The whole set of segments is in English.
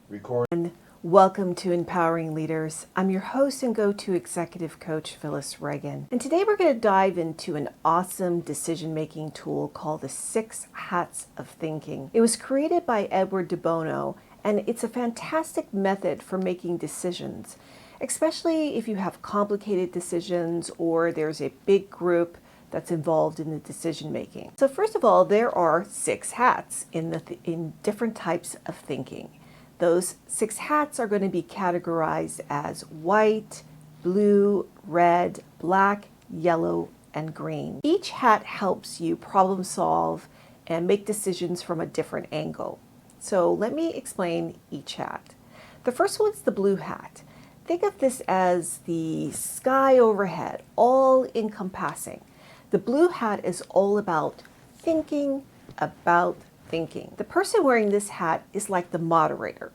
Record. And welcome to Empowering Leaders. I'm your host and go-to executive coach, Phyllis Reagin. And today we're going to dive into an awesome decision-making tool called the 6 Hats of Thinking. It was created by Edward de Bono, and it's a fantastic method for making decisions, especially if you have complicated decisions or there's a big group that's involved in the decision making. So first of all, there are 6 hats in different types of thinking. Those 6 hats are going to be categorized as white, blue, red, black, yellow, and green. Each hat helps you problem solve and make decisions from a different angle. So let me explain each hat. The first one's the blue hat. Think of this as the sky overhead, all encompassing. The blue hat is all about thinking about thinking. The person wearing this hat is like the moderator.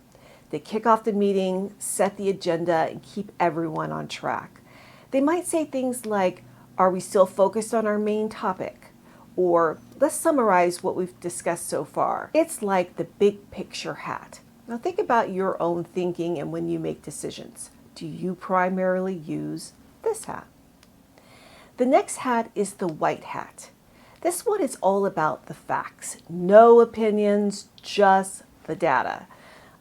They kick off the meeting, set the agenda, and keep everyone on track. They might say things like, "Are we still focused on our main topic?" Or, "Let's summarize what we've discussed so far." It's like the big picture hat. Now think about your own thinking and when you make decisions. Do you primarily use this hat? The next hat is the white hat. This one is all about the facts. No opinions, just the data.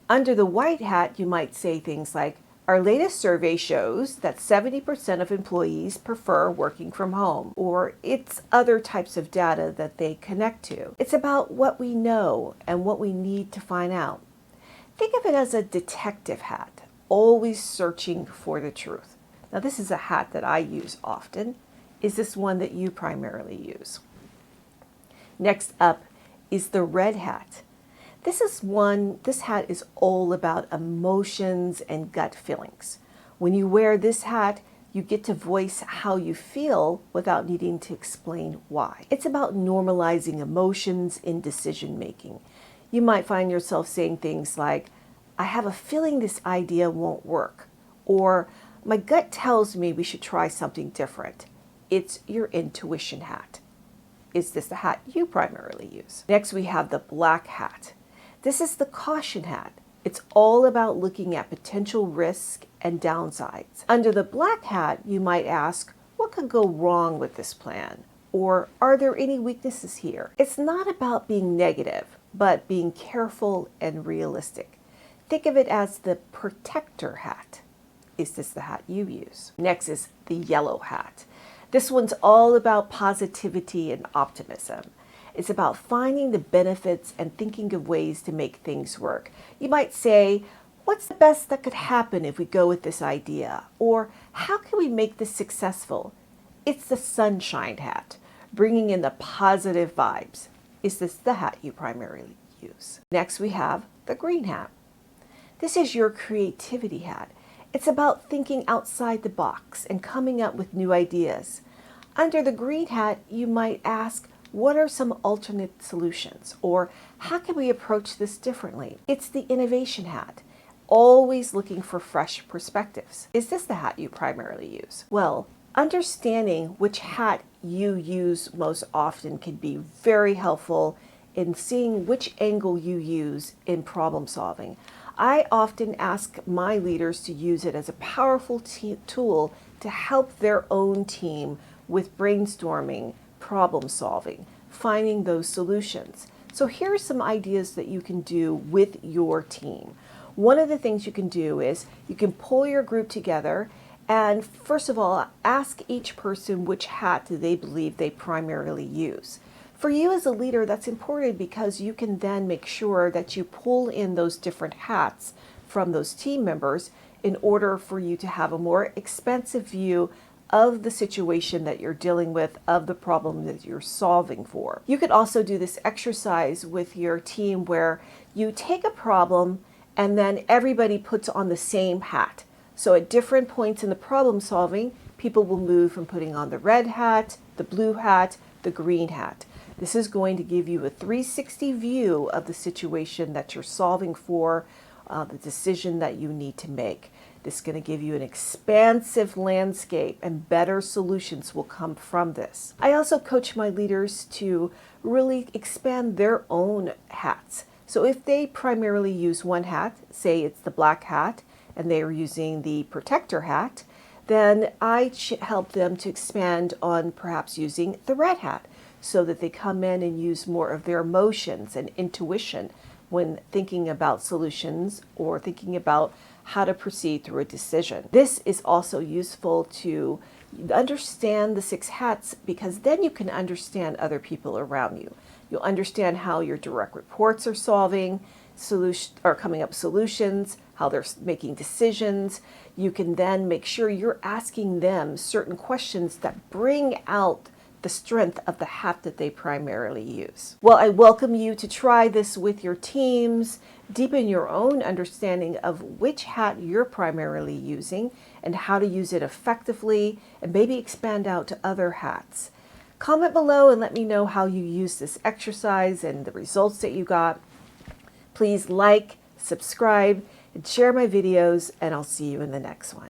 Under the white hat, you might say things like, "Our latest survey shows that 70% of employees prefer working from home," or it's other types of data that they connect to. It's about what we know and what we need to find out. Think of it as a detective hat, always searching for the truth. Now, this is a hat that I use often. Is this one that you primarily use? Next up is the red hat. This hat is all about emotions and gut feelings. When you wear this hat, you get to voice how you feel without needing to explain why. It's about normalizing emotions in decision making. You might find yourself saying things like, "I have a feeling this idea won't work," or "My gut tells me we should try something different." It's your intuition hat. Is this the hat you primarily use? Next, we have the black hat. This is the caution hat. It's all about looking at potential risk and downsides. Under the black hat, you might ask, "What could go wrong with this plan?" Or, "Are there any weaknesses here?" It's not about being negative, but being careful and realistic. Think of it as the protector hat. Is this the hat you use? Next is the yellow hat. This one's all about positivity and optimism. It's about finding the benefits and thinking of ways to make things work. You might say, "What's the best that could happen if we go with this idea?" Or, "How can we make this successful?" It's the sunshine hat, bringing in the positive vibes. Is this the hat you primarily use? Next, we have the green hat. This is your creativity hat. It's about thinking outside the box and coming up with new ideas. Under the green hat, you might ask, "What are some alternate solutions?" Or, "How can we approach this differently?" It's the innovation hat, always looking for fresh perspectives. Is this the hat you primarily use? Well, understanding which hat you use most often can be very helpful in seeing which angle you use in problem solving. I often ask my leaders to use it as a powerful tool to help their own team with brainstorming, problem solving, finding those solutions. So here are some ideas that you can do with your team. One of the things you can do is you can pull your group together and first of all, ask each person which hat do they believe they primarily use. For you as a leader, that's important because you can then make sure that you pull in those different hats from those team members in order for you to have a more expansive view of the situation that you're dealing with, of the problem that you're solving for. You could also do this exercise with your team where you take a problem and then everybody puts on the same hat. So at different points in the problem solving, people will move from putting on the red hat, the blue hat, the green hat. This is going to give you a 360 view of the situation that you're solving for, the decision that you need to make. This is going to give you an expansive landscape and better solutions will come from this. I also coach my leaders to really expand their own hats. So if they primarily use one hat, say it's the black hat, and they are using the protector hat, then I help them to expand on perhaps using the red hat so that they come in and use more of their emotions and intuition when thinking about solutions or thinking about how to proceed through a decision. This is also useful to understand the six hats because then you can understand other people around you. You'll understand how your direct reports are solving coming up solutions, how they're making decisions. You can then make sure you're asking them certain questions that bring out the strength of the hat that they primarily use. Well, I welcome you to try this with your teams, deepen your own understanding of which hat you're primarily using and how to use it effectively, and maybe expand out to other hats. Comment below and let me know how you use this exercise and the results that you got. Please like, subscribe, and share my videos, and I'll see you in the next one.